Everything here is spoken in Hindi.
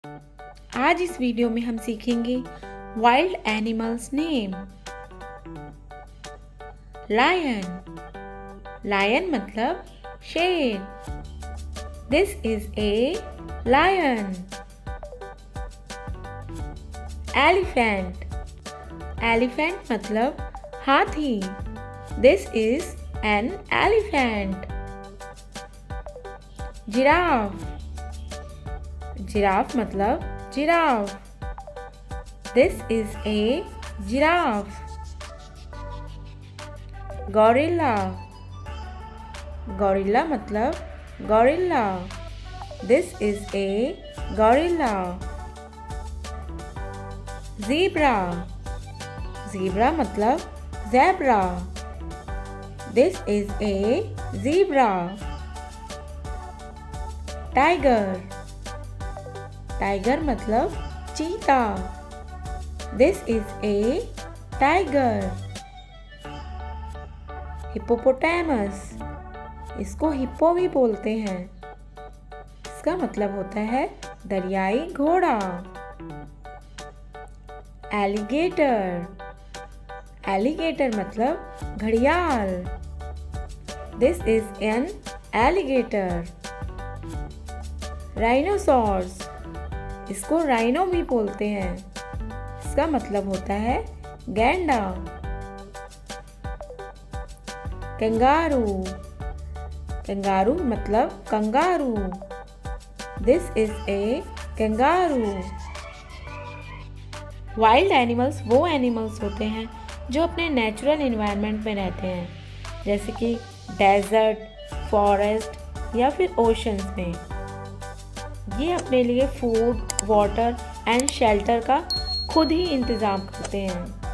आज इस वीडियो में हम सीखेंगे wild animals name. Lion. Lion मतलब शेर। This is a lion. Elephant. Elephant मतलब हाथी। This is an elephant. Giraffe. Giraffe मतलब giraffe. This is a giraffe. Gorilla. Gorilla मतलब gorilla. This is a gorilla. Zebra. Zebra मतलब zebra. This is a zebra. Tiger. Tiger मतलब चीता। This is a tiger. Hippopotamus. इसको हिप्पो भी बोलते हैं। इसका मतलब होता है दरियाई घोड़ा। एलिगेटर। एलिगेटर मतलब घड़ियाल। This is N alligator. Rhinoceros. इसको राइनो भी बोलते हैं। इसका मतलब होता है गैंडा। कंगारू। कंगारू मतलब kangaroo. This is A kangaroo. Wild animals वो एनिमल्स होते हैं जो अपने नेचुरल एनवायरनमेंट में रहते हैं, जैसे कि डेजर्ट, फॉरेस्ट या फिर ओशंस में। ये अपने लिए फूड, वाटर एंड शेल्टर का खुद ही इंतज़ाम करते हैं।